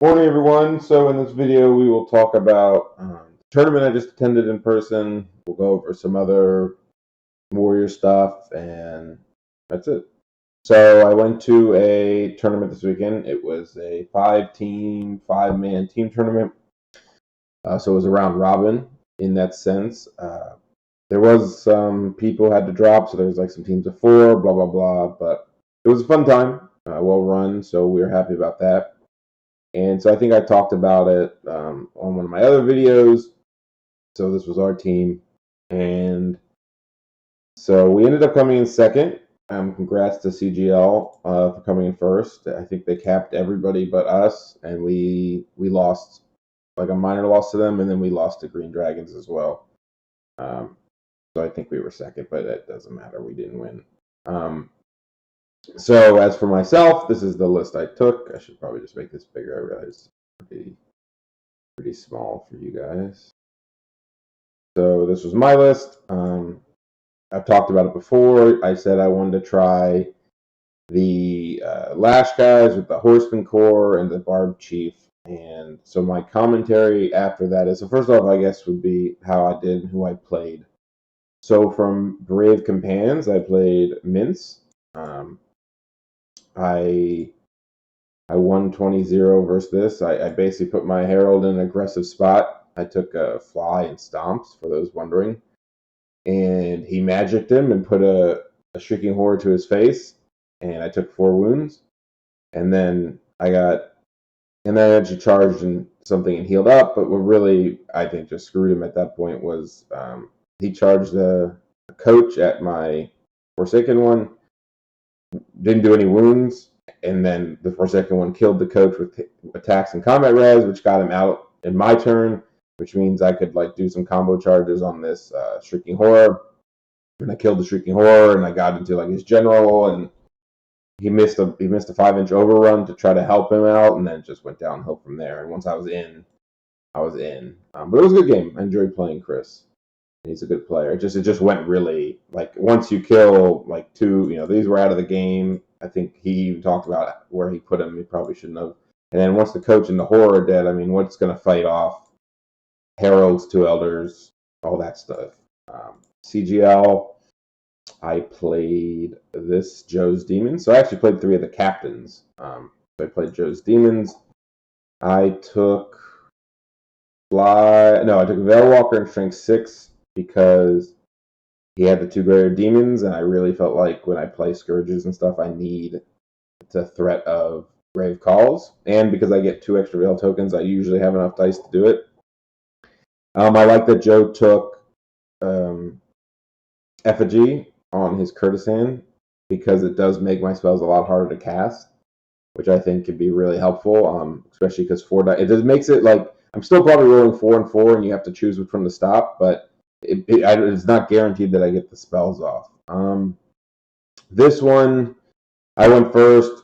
Morning, everyone. So in this video, we will talk about the tournament I just attended in person. We'll go over some other Warrior stuff, and that's it. So I went to a tournament this weekend. It was a five-man team tournament. So it was a round robin in that sense. There was some people had to drop, so there was like some teams of four, blah blah blah. But it was a fun time, well run. So we were happy about that. And so I think I talked about it on one of my other videos. So this was our team. And so we ended up coming in second. Congrats to CGL for coming in first. I think they capped everybody but us, and we lost like a minor loss to them, and then we lost to Green Dragons as well. So I think we were second, but it doesn't matter. We didn't win. So as for myself, this is the list I took. I should probably just make this bigger. I realize it's pretty small for you guys. So this was my list. I've talked about it before. I said I wanted to try the Lash guys with the Horseman Core and the Barb Chief. And so my commentary after that is, so first off, I guess would be how I did and who I played. So from Brave Companions, I played Mince. I won 20-0 versus this. I basically put my Herald in an aggressive spot. I took a Fly and Stomps, for those wondering. And he magicked him and put a Shrieking Horror to his face. And I took 4 wounds. And then I actually charged and something and healed up. But what really, I think, just screwed him at that point was he charged a coach at my Forsaken one. Didn't do any wounds, and then the Forsaken one killed the coach with attacks and combat res, which got him out in my turn, which means I could like do some combo charges on this Shrieking Horror. And I killed the Shrieking Horror, and I got into like his general, and he missed a 5-inch overrun to try to help him out, and then it just went downhill from there. And once I was in, I was in. But it was a good game. I enjoyed playing Chris. He's a good player. It just went really like once you kill like 2, these were out of the game. I think he even talked about where he put them. He probably shouldn't have. And then once the coach and the horror are dead, I mean, what's going to fight off Heralds, 2 Elders, all that stuff. CGL, I played this Joe's Demons. So I actually played 3 of the captains. So I played Joe's Demons. I took Veilwalker and Strength 6. Because he had the 2 greater demons, and I really felt like when I play Scourges and stuff, I need the threat of Grave Calls. And because I get 2 extra Veil tokens, I usually have enough dice to do it. I like that Joe took Effigy on his Courtesan, because it does make my spells a lot harder to cast, which I think could be really helpful, especially because 4 dice. It just makes it like, I'm still probably rolling 4 and 4, and you have to choose which one to stop, but it's not guaranteed that I get the spells off. This one, I went first,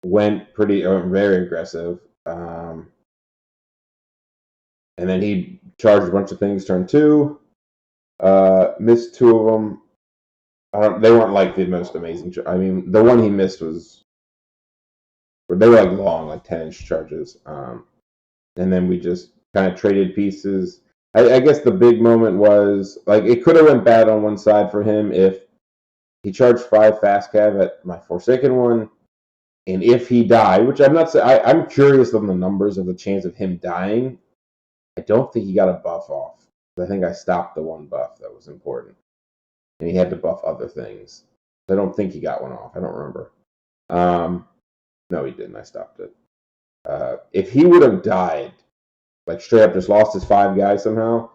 went very aggressive, and then he charged a bunch of things turn 2, missed 2 of them. They weren't like the most amazing. I mean, the one he missed they were like long, like 10-inch charges, and then we just kind of traded pieces. I guess the big moment was like it could have went bad on one side for him if he charged 5 fast cav at my Forsaken one, and if he died, which I'm not saying, I'm curious on the numbers of the chance of him dying. I don't think he got a buff off. I think I stopped the one buff that was important, and he had to buff other things. I don't think he got one off. I don't remember. No, he didn't. I stopped it. If he would have died, like straight up just lost his 5 guys somehow,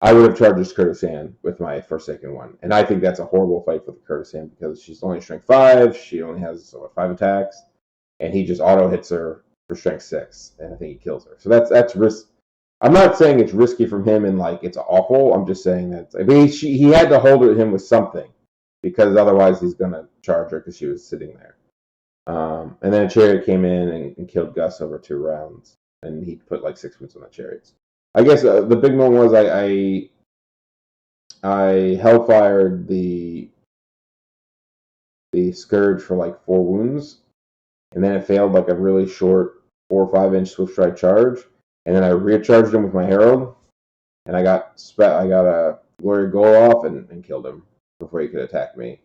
I would have charged his Courtesan with my Forsaken one. And I think that's a horrible fight for the Courtesan because she's only strength 5, she only has 5 attacks, and he just auto hits her for strength 6, and I think he kills her. So that's risk. I'm not saying it's risky from him and like it's awful. I'm just saying that he had to hold him with something, because otherwise he's gonna charge her because she was sitting there. And then a chariot came in and killed Gus over 2 rounds, and he put like 6 wounds on the chariots. I guess the big moment was I hellfired the Scourge for like 4 wounds, and then it failed like a really short 4 or 5 inch Swift Stride charge, and then I recharged him with my Herald, and I got a Glory Goal off and killed him before he could attack me.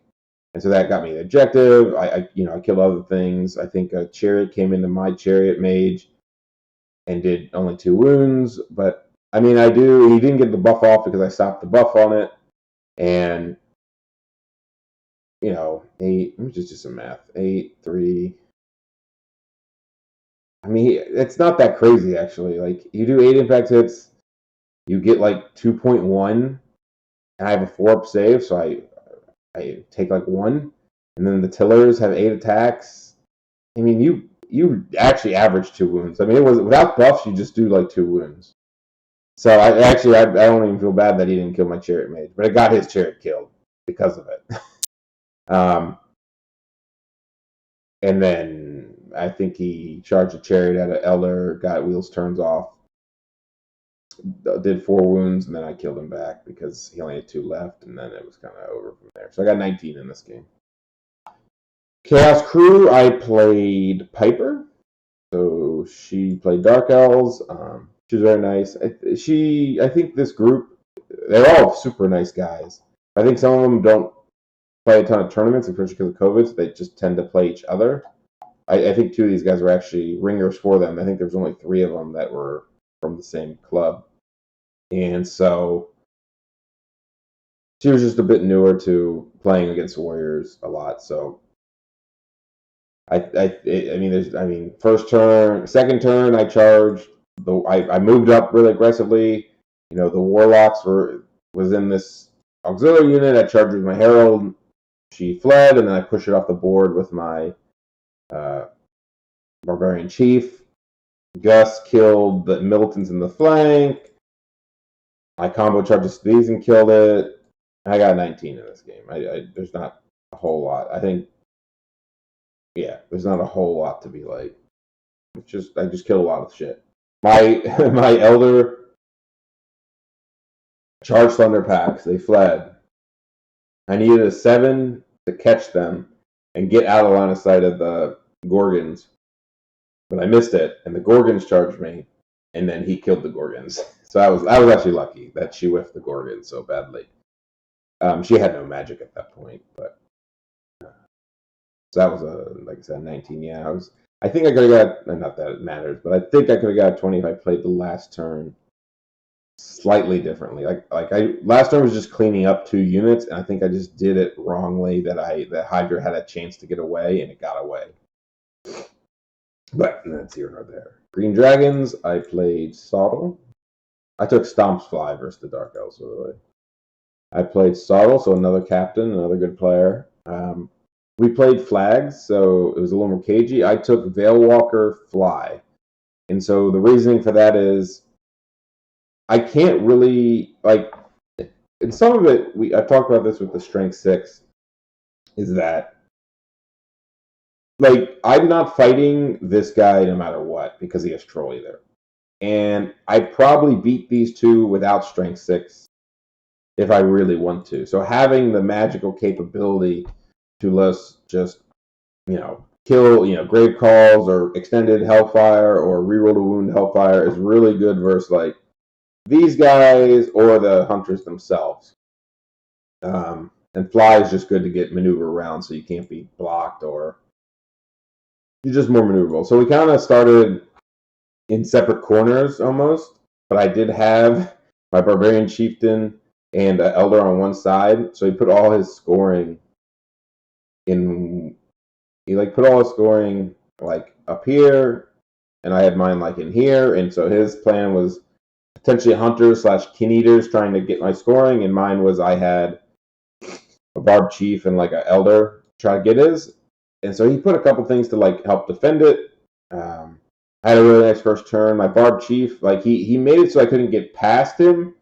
And so that got me the objective. I killed other things. I think a Chariot came into my Chariot Mage and did only 2 wounds, but I mean, he didn't get the buff off because I stopped the buff on it, and it was just some math. 8, 3. I mean, it's not that crazy actually. Like, you do 8 impact hits, you get like 2.1, and I have a 4-up save, so I take like 1, and then the Tillers have 8 attacks. I mean, you actually average 2 wounds. I mean, it was without buffs, you just do like 2 wounds. So I don't even feel bad that he didn't kill my Chariot Mage, but it got his Chariot killed because of it. And then I think he charged a Chariot at an Elder, got wheels turns off, did 4 wounds, and then I killed him back because he only had 2 left, and then it was kind of over from there. So I got 19 in this game. Chaos Crew, I played Piper. So she played Dark Elves. She was very nice. I think this group, they're all super nice guys. I think some of them don't play a ton of tournaments, especially because of COVID, so they just tend to play each other. I think 2 of these guys were actually ringers for them. I think there was only 3 of them that were from the same club. And so she was just a bit newer to playing against Warriors a lot. So first turn, second turn, I charged. I moved up really aggressively. The Warlocks was in this auxiliary unit. I charged with my Herald. She fled, and then I pushed it off the board with my Barbarian Chief. Gus killed the militants in the flank. I combo charged these and killed it. I got 19 in this game. There's not a whole lot. I think, there's not a whole lot to be like. I just killed a lot of shit. My Elder charged Thunder Packs. They fled. I needed a 7 to catch them and get out of line of sight of the Gorgons, but I missed it, and the Gorgons charged me, and then he killed the Gorgons. So I was actually lucky that she whiffed the Gorgons so badly. She had no magic at that point, but so that was like I said, 19. Yeah, I think I could have got, not that it matters, but I think I could have got 20 if I played the last turn slightly differently. Last turn was just cleaning up 2 units, and I think I just did it wrongly. That Hydra had a chance to get away, and it got away. But that's here nor there. Green Dragons, I played Sottle. I took Stomp's Fly versus the Dark Elves, by the way. I played Sottle, so another captain, another good player. We played Flags, so it was a little more cagey. I took Veilwalker Fly. And so the reasoning for that is I can't really, in some of it, I talked about this with the Strength 6, is that, I'm not fighting this guy no matter what because he has Troll either. And I'd probably beat these 2 without Strength 6 if I really want to. So having the magical capability to let's just, kill, Grave Calls or Extended Hellfire or Reroll to Wound Hellfire is really good versus, these guys or the Hunters themselves. And Fly is just good to get maneuver around so you can't be blocked or you're just more maneuverable. So we kind of started in separate corners almost, but I did have my Barbarian Chieftain and Elder on one side, so he put all his scoring in. He put all his scoring up here, and I had mine in here, and so his plan was potentially Hunters / Kin Eaters trying to get my scoring, and mine was I had a Barb Chief and an Elder try to get his, and so he put a couple things to help defend it. I had a really nice first turn. My Barb Chief, he made it so I couldn't get past him,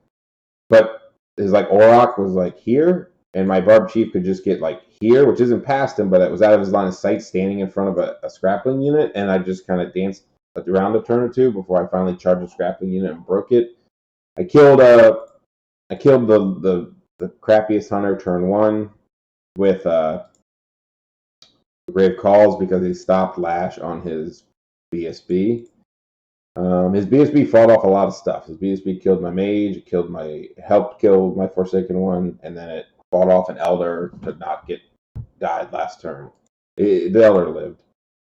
but his Auroch was here, and my Barb Chief could just get here, which isn't past him, but it was out of his line of sight, standing in front of a Scrappling unit, and I just kind of danced around a turn or 2 before I finally charged a Scrappling unit and broke it. I killed the crappiest Hunter turn 1 with Grave Calls because he stopped Lash on his BSB. His BSB fought off a lot of stuff. His BSB killed my mage, helped kill my Forsaken one, and then it fought off an Elder to not get died last turn. The Elder lived.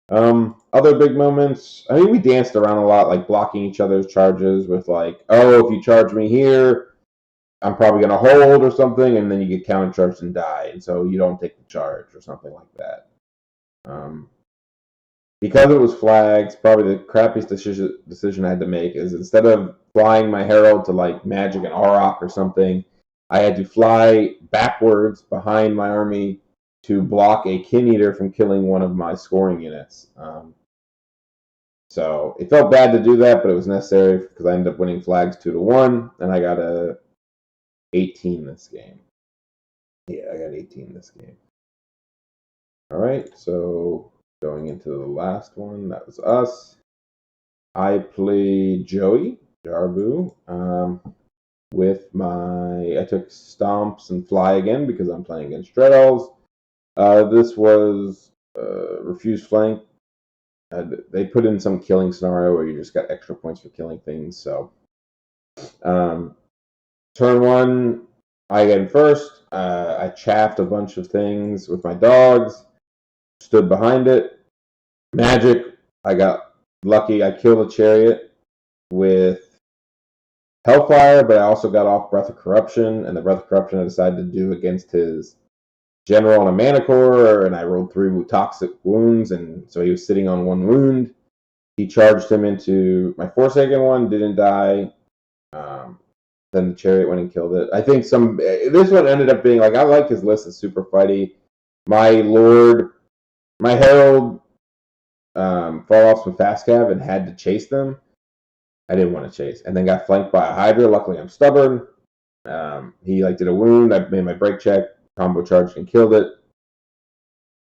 Other big moments. I mean, we danced around a lot, like blocking each other's charges with like, oh, if you charge me here, I'm probably gonna hold or something, and then you get counter charged and die, and so you don't take the charge or something like that. Because it was flags, probably the crappiest decision I had to make is instead of flying my Herald to like Magic and Auroch or something, I had to fly backwards behind my army to block a Kin Eater from killing one of my scoring units. So it felt bad to do that, but it was necessary because I ended up winning flags 2-1, and I got a 18 this game. Yeah, I got 18 this game. All right, so going into the last one, that was us. I played Joey Jarbu with I took Stomps and Fly again because I'm playing against Dread Elves. This was Refuse Flank. They put in some killing scenario where you just got extra points for killing things. So, turn one, I get in first. I chaffed a bunch of things with my dogs, stood behind it. Magic, I got lucky. I killed a chariot with Hellfire, but I also got off Breath of Corruption, and the Breath of Corruption I decided to do against his general and a mana core, and I rolled 3 toxic wounds, and so he was sitting on 1 wound. He charged him into my Forsaken one, didn't die. Then the Chariot went and killed it. I think this one ended up being like, I like his list, it's super fighty. My Herald fall off some fast cav and had to chase them. I didn't want to chase, and then got flanked by a Hydra. Luckily, I'm stubborn. He did a wound. I made my break check, combo charged and killed it.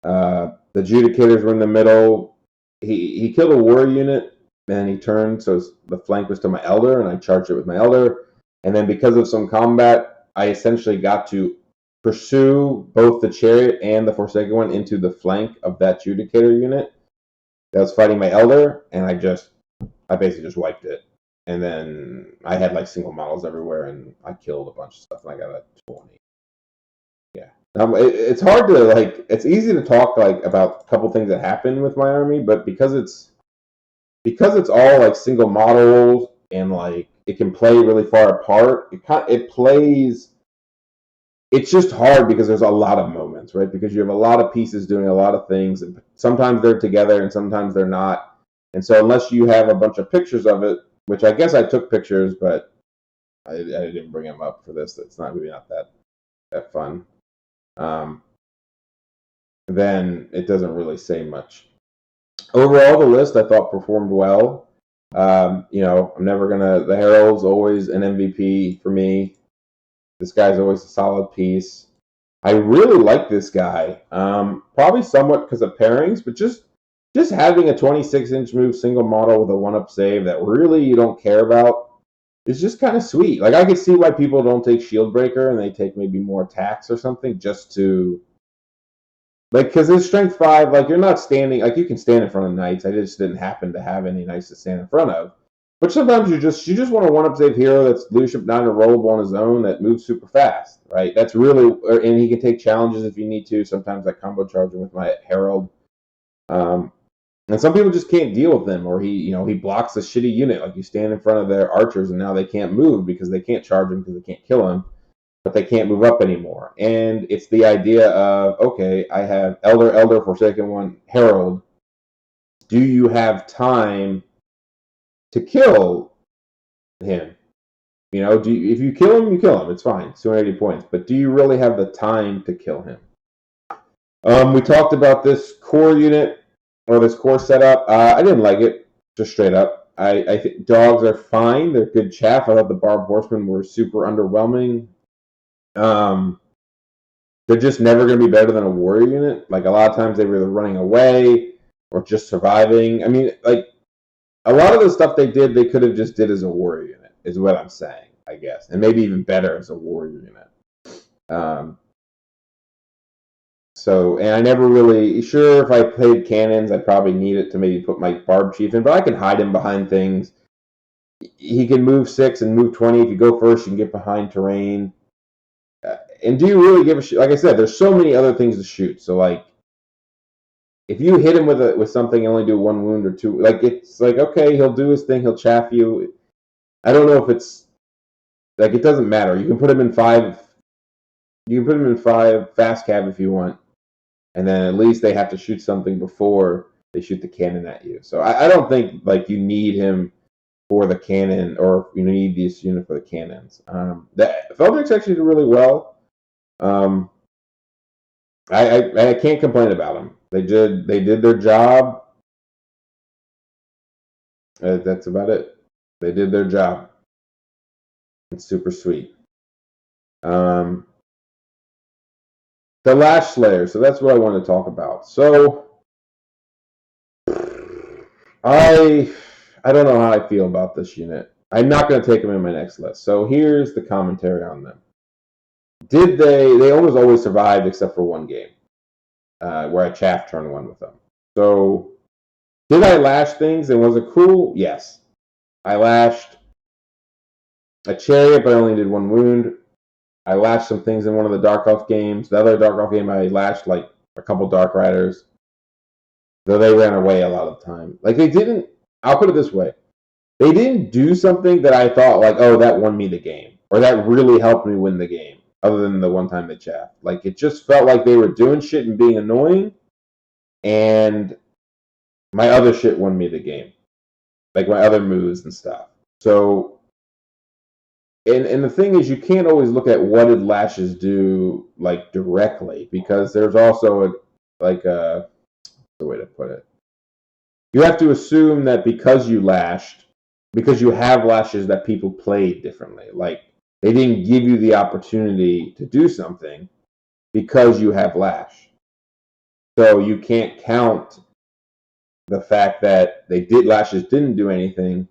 The Judicators were in the middle. He killed a war unit, and he turned, so the flank was to my Elder, and I charged it with my Elder. And then because of some combat, I essentially got to pursue both the Chariot and the Forsaken one into the flank of that Judicator unit that was fighting my Elder, and I basically just wiped it. And then I had single models everywhere, and I killed a bunch of stuff, and I got a 20. Yeah. It's hard to it's easy to talk about a couple things that happen with my army, but because it's all single models and it can play really far apart, it plays. It's just hard because there's a lot of moments, right? Because you have a lot of pieces doing a lot of things, and sometimes they're together and sometimes they're not. And so unless you have a bunch of pictures of it, which I guess I took pictures, but I didn't bring them up for this. It's maybe not that fun. Then it doesn't really say much. Overall, the list I thought performed well. I'm never the Herald's always an MVP for me. This guy's always a solid piece. I really like this guy. Probably somewhat because of pairings, but just having a 26-inch move single model with a 1-up save that really you don't care about is just kind of sweet. I could see why people don't take Shield Breaker and they take maybe more attacks or something just to because his strength 5, you're not standing, you can stand in front of knights. I just didn't happen to have any knights to stand in front of. But sometimes you just want a 1-up save hero that's leadership 9 or rollable on his own that moves super fast, right? That's really, and he can take challenges if you need to. Sometimes I combo charge him with my Herald. And some people just can't deal with him, or he blocks a shitty unit. You stand in front of their archers and now they can't move because they can't charge him because they can't kill him, but they can't move up anymore. And it's the idea of, okay, I have Elder, Forsaken one, Herald. Do you have time to kill him? If you kill him, you kill him. It's fine. 280 points. But do you really have the time to kill him? We talked about this core unit or this core setup. I didn't like it, just straight up. I think dogs are fine. They're good chaff. I thought the Barbed Horsemen were super underwhelming. They're just never going to be better than a warrior unit. A lot of times they were either running away or just surviving. I mean, a lot of the stuff they did, they could have just did as a warrior unit, is what I'm saying, I guess. And maybe even better as a warrior unit. And I never really, sure, if I played cannons, I'd probably need it to maybe put my Barb Chief in, but I can hide him behind things. he can move 6 and move 20. If you go first, you can get behind terrain. And do you really give a shit? Like I said, there's so many other things to shoot. So like, if you hit him with something and only do 1 wound or 2, like it's like okay, he'll do his thing, he'll chaff you. I don't know if it's like it doesn't matter. You can put him in 5. You can put him in 5 fast cab if you want, and then at least they have to shoot something before they shoot the cannon at you. So I don't think like you need him for the cannon, or you need this unit for the cannons. That Feldrick's actually did really well. I can't complain about them. They did their job. That's about it. They did their job. It's super sweet. The Lash Slayer. So that's what I want to talk about. So I don't know how I feel about this unit. I'm not going to take them in my next list. So here's the commentary on them. They almost always survived except for one game where I chaffed turn 1 with them. So did I lash things and was it cool? Yes. I lashed a chariot, but I only did 1 wound. I lashed some things in one of the Dark Elf games. The other Dark Elf game, I lashed like a couple Dark Riders, though they ran away a lot of the time. Like they didn't. I'll put it this way: they didn't do something that I thought like, oh, that won me the game, or that really helped me win the game. Other than the one time they chaffed, like it just felt like they were doing shit and being annoying, and my other shit won me the game, like my other moves and stuff. So. And the thing is, you can't always look at what did lashes do like directly, because there's also the way to put it. You have to assume that because you have lashes, that people played differently. Like they didn't give you the opportunity to do something because you have lash. So you can't count the fact that lashes didn't do anything.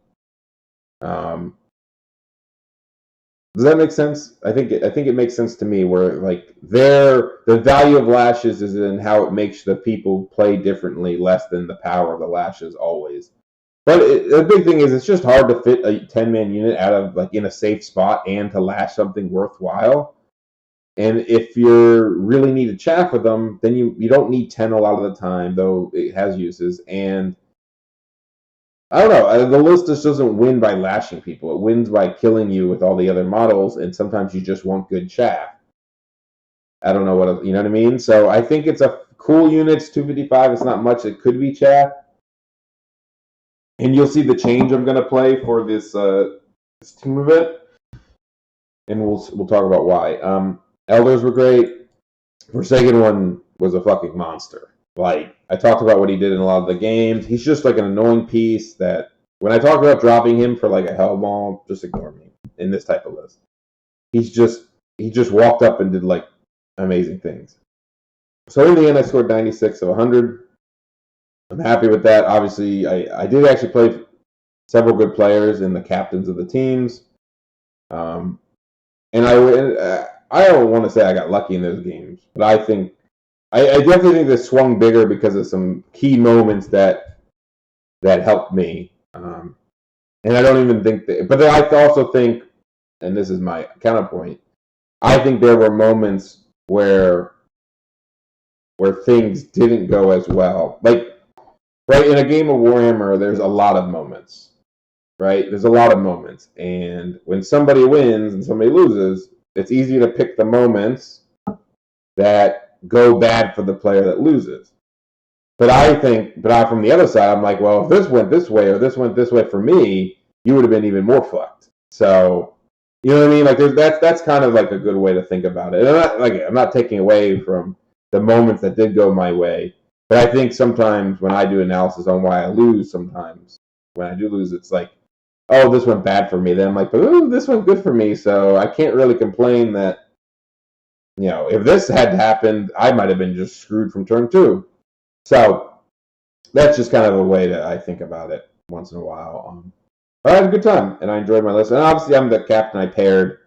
Does that make sense? I think it makes sense to me. Where like the value of lashes is in how it makes the people play differently, less than the power of the lashes always. But the big thing is, it's just hard to fit a 10-man unit out of like in a safe spot and to lash something worthwhile. And if you really need to chaff with them, then you don't need 10 a lot of the time, though it has uses. And I don't know. The list just doesn't win by lashing people. It wins by killing you with all the other models, and sometimes you just want good chaff. I don't know what you know what I mean. So I think it's a cool unit. It's 255. It's not much. It could be chaff, and you'll see the change I'm going to play for this team event, and we'll talk about why. Elders were great. Forsaken one was a fucking monster. Like, I talked about what he did in a lot of the games. He's just like an annoying piece that when I talk about dropping him for like a Hellball, just ignore me in this type of list. He just walked up and did like amazing things. So in the end, I scored 96 of 100. I'm happy with that. Obviously, I did actually play several good players in the captains of the teams. And I don't want to say I got lucky in those games, but I think I definitely think this swung bigger because of some key moments that helped me. And I don't even think that, but I also think, and this is my counterpoint, I think there were moments where things didn't go as well. Like, right, in a game of Warhammer, there's a lot of moments, right? There's a lot of moments. And when somebody wins and somebody loses, it's easy to pick the moments that go bad for the player that loses. But from the other side, I'm like, well, if this went this way or this went this way for me, you would have been even more fucked. So, you know what I mean? Like, that's kind of like a good way to think about it. And I'm not taking away from the moments that did go my way, but I think sometimes when I do analysis on why I lose, sometimes when I do lose, it's like, oh, this went bad for me. Then I'm like, but ooh, this went good for me. So I can't really complain that, if this had happened, I might have been just screwed from turn 2. So that's just kind of a way that I think about it once in a while. But I had a good time, and I enjoyed my list. And obviously, I'm the captain I paired.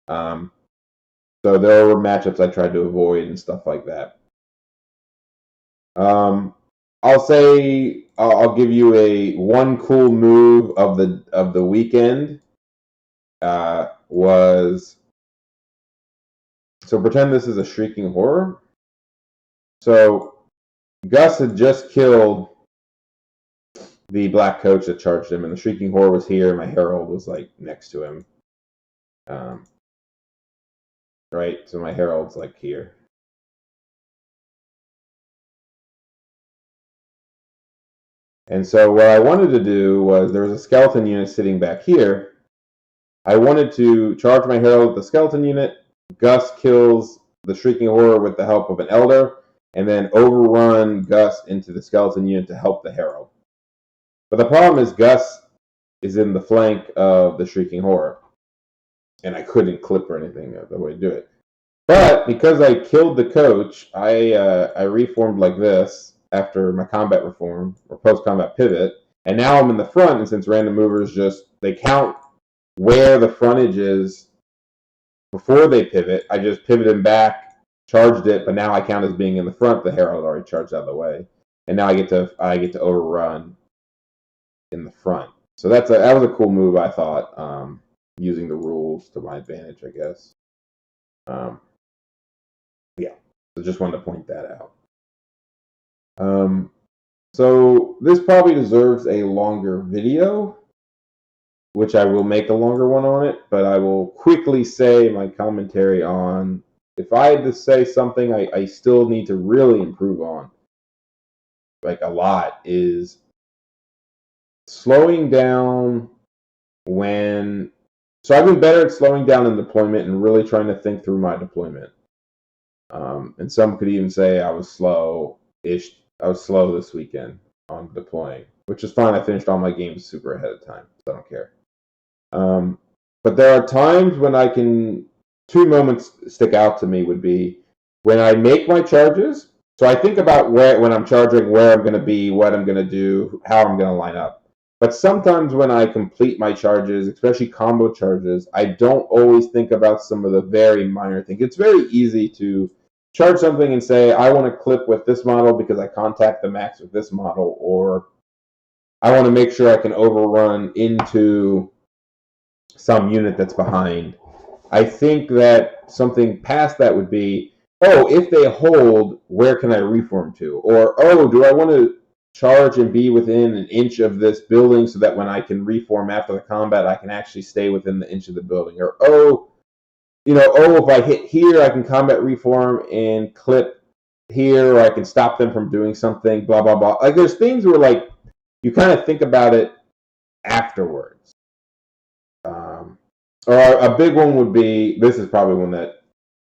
So there were matchups I tried to avoid and stuff like that. I'll say I'll give you a one cool move of the weekend. Was so pretend this is a shrieking horror. So Gus had just killed the black coach that charged him, and the shrieking horror was here. And my herald was like next to him. Right, so my herald's like here. And so what I wanted to do was there was a skeleton unit sitting back here. I wanted to charge my herald with the skeleton unit. Gus kills the shrieking horror with the help of an elder, and then overrun Gus into the skeleton unit to help the herald. But the problem is Gus is in the flank of the shrieking horror, and I couldn't clip or anything the way to do it. But because I killed the coach, I reformed like this after my combat reform or post-combat pivot, and now I'm in the front. And since random movers they count where the frontage is before they pivot, I just pivoted him back, charged it, but now I count as being in the front. The herald already charged out of the way, and now I get to overrun in the front. So that was a cool move, I thought, using the rules to my advantage, I guess. Yeah, so just wanted to point that out. So this probably deserves a longer video, which I will make a longer one on it, but I will quickly say my commentary on, if I had to say something I still need to really improve on, like a lot, is slowing down when... So I've been better at slowing down in deployment and really trying to think through my deployment. And some could even say I was slow-ish. I was slow this weekend on deploying, which is fine. I finished all my games super ahead of time, so I don't care. But there are times when I can... Two moments stick out to me would be when I make my charges. So I think about when I'm charging, where I'm going to be, what I'm going to do, how I'm going to line up. But sometimes when I complete my charges, especially combo charges, I don't always think about some of the very minor things. It's very easy to charge something and say, I want to clip with this model because I contact the max with this model, or I want to make sure I can overrun into some unit that's behind. I think that something past that would be, oh, if they hold, where can I reform to? Or, oh, do I want to charge and be within an inch of this building so that when I can reform after the combat, I can actually stay within the inch of the building? Or, if I hit here, I can combat reform and clip here, or I can stop them from doing something, blah, blah, blah. Like, there's things where, like, you kind of think about it afterwards. Or a big one would be, this is probably one that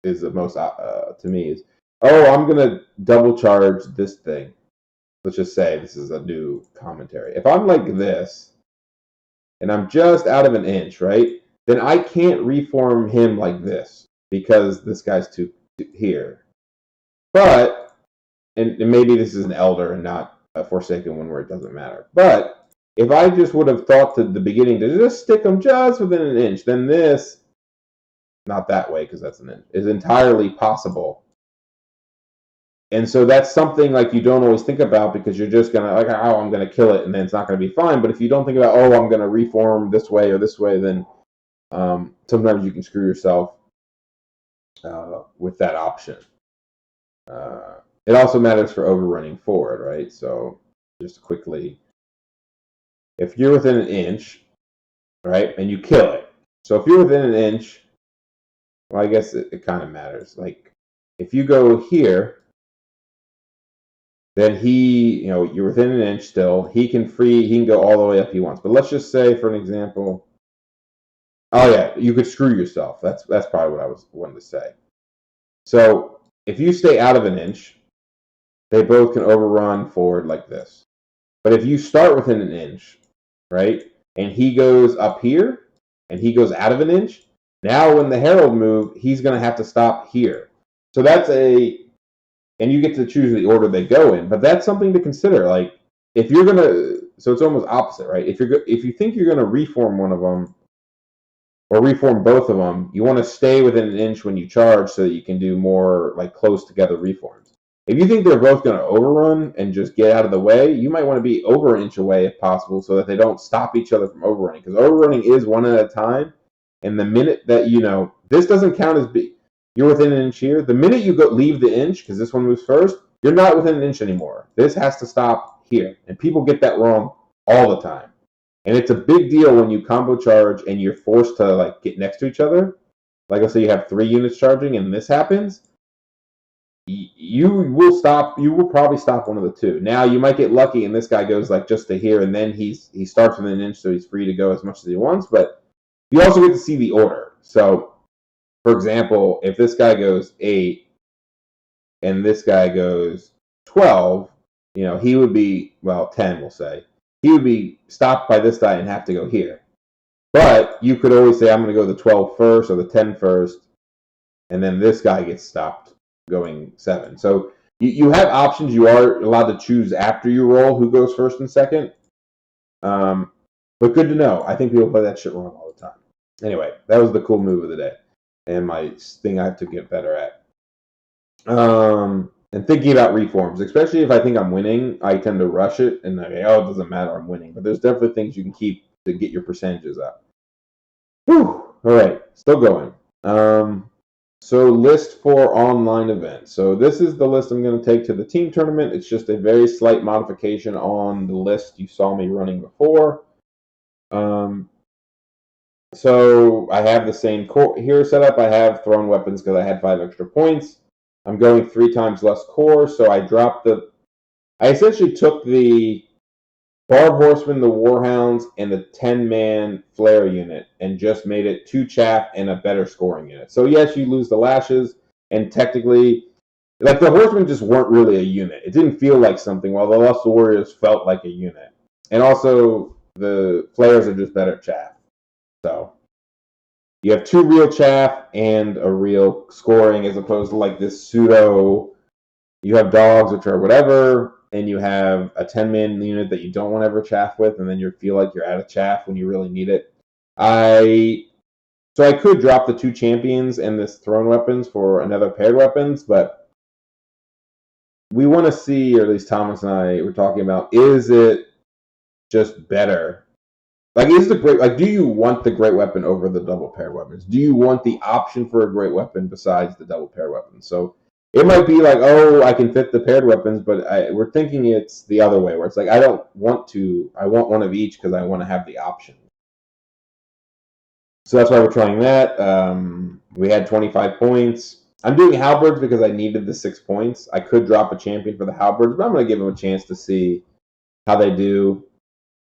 is the most, to me, is, I'm going to double charge this thing. Let's just say this is a new commentary. If I'm like this, and I'm just out of an inch, right, then I can't reform him like this because this guy's too here. But, and maybe this is an elder and not a Forsaken one where it doesn't matter. But if I just would have thought to the beginning to just stick them just within an inch, then this, not that way because that's an inch, is entirely possible. And so that's something like you don't always think about because you're just going to, like, oh, I'm going to kill it and then it's not going to be fine. But if you don't think about, I'm going to reform this way or this way, then sometimes you can screw yourself with that option. It also matters for overrunning forward, right? So just quickly, if you're within an inch, right, and you kill it. So if you're within an inch, well, I guess it kind of matters. Like if you go here, then you're within an inch still. He can go all the way up if he wants. But let's just say, for an example, you could screw yourself. That's probably what I was wanting to say. So if you stay out of an inch, they both can overrun forward like this. But if you start within an inch, right, and he goes up here, and he goes out of an inch, now when the herald move, he's going to have to stop here. So and you get to choose the order they go in, but that's something to consider. Like if you're so it's almost opposite, right? If you think you're gonna reform one of them or reform both of them, you want to stay within an inch when you charge so that you can do more like close together reforms. If you think they're both going to overrun and just get out of the way, you might want to be over an inch away if possible so that they don't stop each other from overrunning. Because overrunning is one at a time. And the minute that, this doesn't count as you're within an inch here. The minute you leave the inch, because this one moves first, you're not within an inch anymore. This has to stop here. And people get that wrong all the time. And it's a big deal when you combo charge and you're forced to get next to each other. Like let's say you have 3 units charging and this happens. You will probably stop one of the two. Now you might get lucky and this guy goes just to here and then he starts within an inch, so he's free to go as much as he wants, but you also get to see the order. So for example, if this guy goes 8 and this guy goes 12, he would be 10, we'll say. He would be stopped by this guy and have to go here. But you could always say I'm going to go the 12 first or the 10 first, and then this guy gets stopped going 7. So you have options. You are allowed to choose after you roll who goes first and second. But good to know. I think people play that shit wrong all the time. Anyway, that was the cool move of the day and my thing I have to get better at. And thinking about reforms, especially if I think I'm winning, I tend to rush it and it doesn't matter, I'm winning. But there's definitely things you can keep to get your percentages up. Whew. All right, still going. So list for online events. So this is the list I'm going to take to the team tournament. It's just a very slight modification on the list you saw me running before. So I have the same core here set up. I have thrown weapons because I had 5 extra points. I'm going 3 times less core, so I essentially took the Barb Horseman, the Warhounds, and the 10-man Flare unit and just made it 2 chaff and a better scoring unit. So yes, you lose the lashes, and technically, the Horsemen just weren't really a unit. It didn't feel like something, while the Lust Warriors felt like a unit. And also, the Flares are just better chaff. So you have 2 real chaff and a real scoring as opposed to this pseudo, you have dogs, which are whatever, and you have a 10-man unit that you don't want to ever chaff with, and then you feel like you're out of chaff when you really need it. So I could drop the 2 champions and this thrown weapons for another paired weapons, but we want to see, or at least Thomas and I were talking about, is it just better? Do you want the great weapon over the double paired weapons? Do you want the option for a great weapon besides the double paired weapons? So it might be I can fit the paired weapons, but we're thinking it's the other way, where it's I don't want to. I want one of each because I want to have the option. So that's why we're trying that. We had 25 points. I'm doing halberds because I needed the 6 points. I could drop a champion for the halberds, but I'm going to give them a chance to see how they do.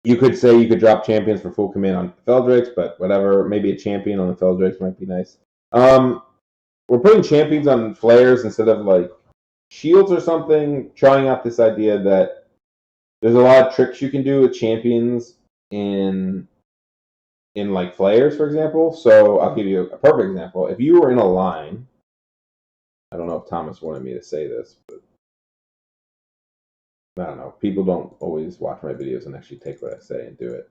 You could say you could drop champions for full command on Feldrakes, but whatever. Maybe a champion on the Feldrakes might be nice. We're putting champions on flares instead of shields or something. Trying out this idea that there's a lot of tricks you can do with champions in flares, for example. So I'll give you a perfect example. If you were in a line, I don't know if Thomas wanted me to say this, but I don't know. People don't always watch my videos and actually take what I say and do it.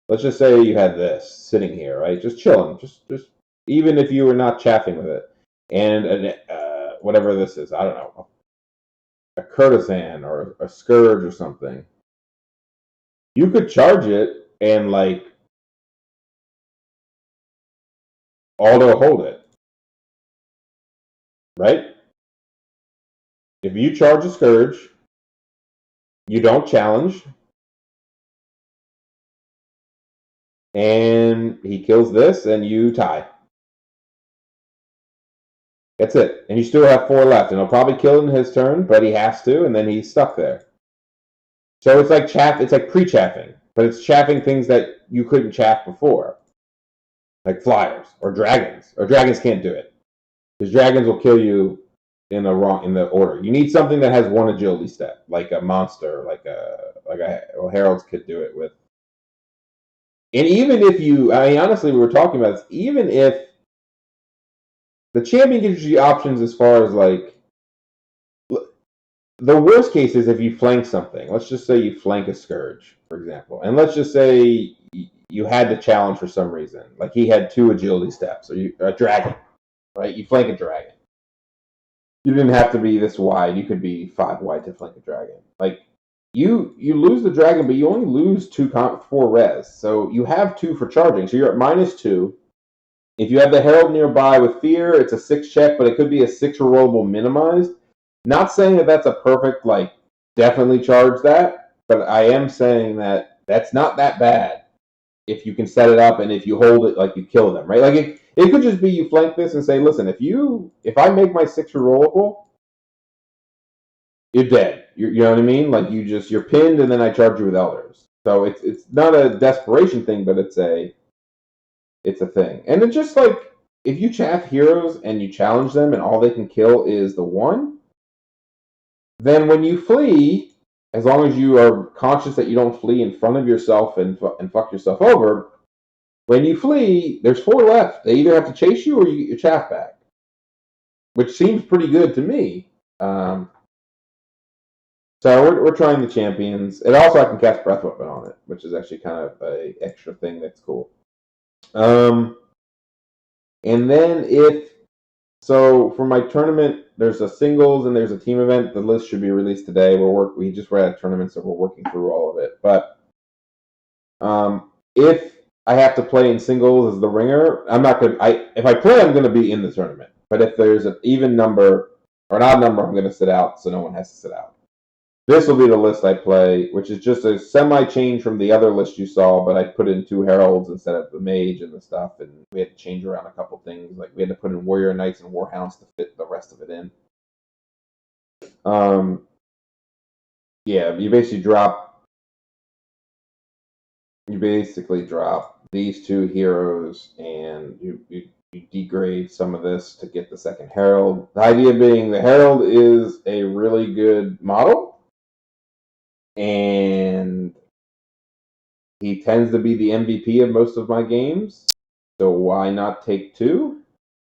Let's just say you had this sitting here, right? Just chilling. Just even if you were not chaffing with it. And whatever this is, I don't know. A courtesan or a scourge or something. You could charge it and auto hold it. Right? If you charge a scourge, you don't challenge, and he kills this, and you tie. That's it. And you still have 4 left, and he'll probably kill in his turn, but he has to, and then he's stuck there. So it's like chaff. It's like pre-chaffing, but it's chaffing things that you couldn't chaff before, like flyers or dragons. Or dragons can't do it because dragons will kill you in the order. You need something that has 1 agility step, like a monster, heralds could do it with. And even if honestly, we were talking about this. Even if the champion gives you options as far as the worst case is if you flank something. Let's just say you flank a scourge, for example, and let's just say you had to challenge for some reason, like he had 2 agility steps, or a dragon, right? You flank a dragon. You didn't have to be this wide. You could be 5 wide to flank a dragon. Like you lose the dragon, but you only lose 4 res. So you have 2 for charging. So you're at -2. If you have the Herald nearby with Fear, it's a 6 check, but it could be a 6 rollable minimized. Not saying that that's a perfect, like, definitely charge that, but I am saying that that's not that bad if you can set it up and if you hold it, like, you kill them, right? Like, it could just be you flank this and say, listen, if I make my 6 rollable, you're dead. You know what I mean? Like, you're pinned and then I charge you with Elders. So it's not a desperation thing, but it's a thing. And it's just like, if you chaff heroes and you challenge them and all they can kill is the 1, then when you flee, as long as you are conscious that you don't flee in front of yourself and fuck yourself over, when you flee, there's 4 left. They either have to chase you or you get your chaff back, which seems pretty good to me. So we're trying the champions. And also I can cast Breath Weapon on it, which is actually kind of a extra thing that's cool. And then so for my tournament, there's a singles and there's a team event. The list should be released today. We just ran a tournament, so we're working through all of it. But if I have to play in singles as the ringer, I'm not gonna. If I play, I'm gonna be in the tournament. But if there's an even number or an odd number, I'm gonna sit out, so no one has to sit out. This will be the list I play, which is just a semi-change from the other list you saw, but I put in 2 heralds instead of the mage and the stuff, and we had to change around a couple things. Like we had to put in warrior knights and warhounds to fit the rest of it in. Yeah, you basically drop these 2 heroes, and you degrade some of this to get the second herald. The idea being the herald is a really good model, and he tends to be the MVP of most of my games, so why not take 2?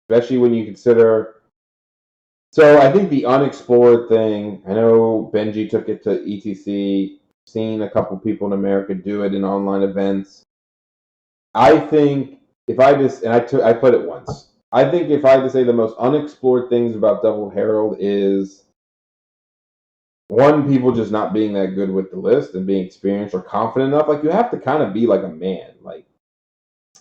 Especially when you consider. So I think the unexplored thing, I know Benji took it to ETC, seen a couple people in America do it in online events. I think if I just, and I played it once, I think if I had to say the most unexplored things about Double Herald is, 1, people just not being that good with the list and being experienced or confident enough. Like, you have to kind of be like a man. Like,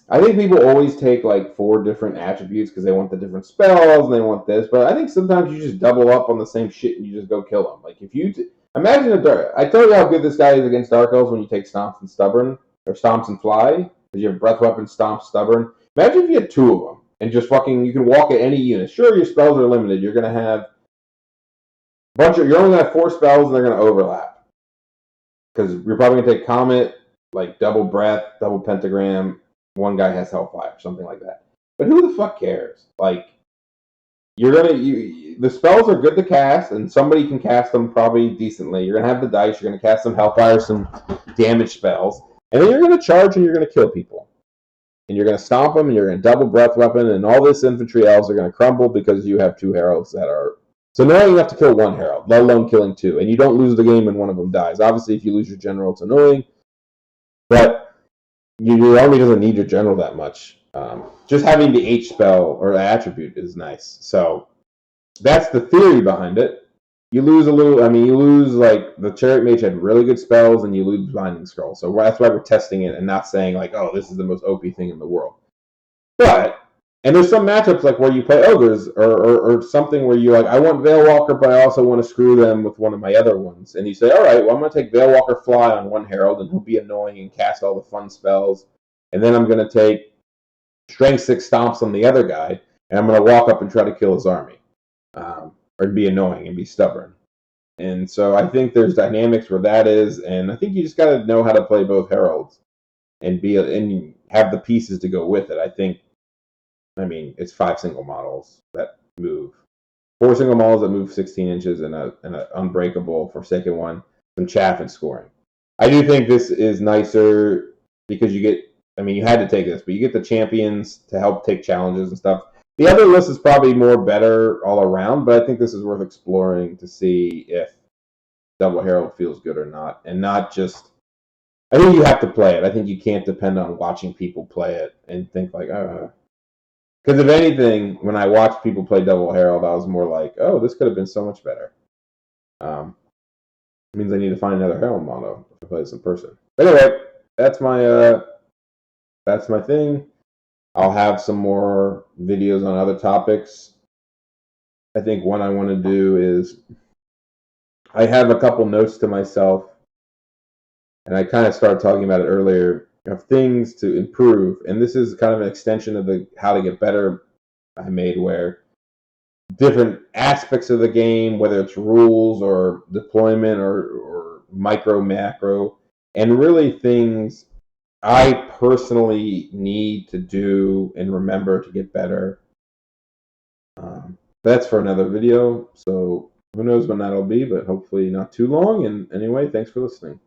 I think people always take like 4 different attributes because they want the different spells and they want this, but I think sometimes you just double up on the same shit and you just go kill them. Like, if you imagine I tell you how good this guy is against Dark Elves when you take Stomps and Stubborn, or Stomps and Fly, because you have Breath Weapon, Stomp, Stubborn. Imagine if you had 2 of them and just fucking, you can walk at any unit. Sure, your spells are limited. You're gonna have you're only gonna have 4 spells and they're gonna overlap because you're probably gonna take Comet, like double Breath, double Pentagram. 1 guy has Hellfire, something like that. But who the fuck cares? Like, the spells are good to cast, and somebody can cast them probably decently. You're gonna have the dice. You're gonna cast some Hellfire, some damage spells, and then you're gonna charge and you're gonna kill people. And you're gonna stomp them, and you're gonna double Breath Weapon, and all this infantry elves are gonna crumble because you have 2 heralds that are. So now you have to kill 1 herald, let alone killing 2, and you don't lose the game when one of them dies. Obviously, if you lose your general, it's annoying, but your army doesn't need your general that much. Just having the H spell or attribute is nice. So that's the theory behind it. You lose a little. I mean, you lose, like, the Chariot Mage had really good spells, and you lose Binding Scroll. So that's why we're testing it and not saying like, oh, this is the most OP thing in the world. But and there's some matchups like where you play ogres or something where you're like, I want Veilwalker, but I also want to screw them with one of my other ones. And you say, all right, well, I'm going to take Veilwalker Fly on 1 herald, and he'll be annoying and cast all the fun spells. And then I'm going to take Strength 6 Stomps on the other guy, and I'm going to walk up and try to kill his army. Or be annoying and be stubborn. And so I think there's dynamics where that is, and I think you just got to know how to play both heralds and have the pieces to go with it. I mean, it's 5 single models that move. 4 single models that move 16 inches and an unbreakable Forsaken one, some chaff and scoring. I do think this is nicer because you had to take this, but you get the champions to help take challenges and stuff. The other list is probably better all around, but I think this is worth exploring to see if Double Herald feels good or not, and not just. I think you have to play it. I think you can't depend on watching people play it and think like, Because if anything, when I watched people play Double Herald, I was more like, oh, this could have been so much better. It means I need to find another Herald model if I play this in person. But anyway, that's my thing. I'll have some more videos on other topics. I think one I want to do is I have a couple notes to myself, and I kind of started talking about it earlier, of things to improve. And this is kind of an extension of the how to get better I made, where different aspects of the game, whether it's rules or deployment or micro, macro, and really things I personally need to do and remember to get better. That's for another video, so who knows when that'll be, but hopefully not too long. And anyway, thanks for listening.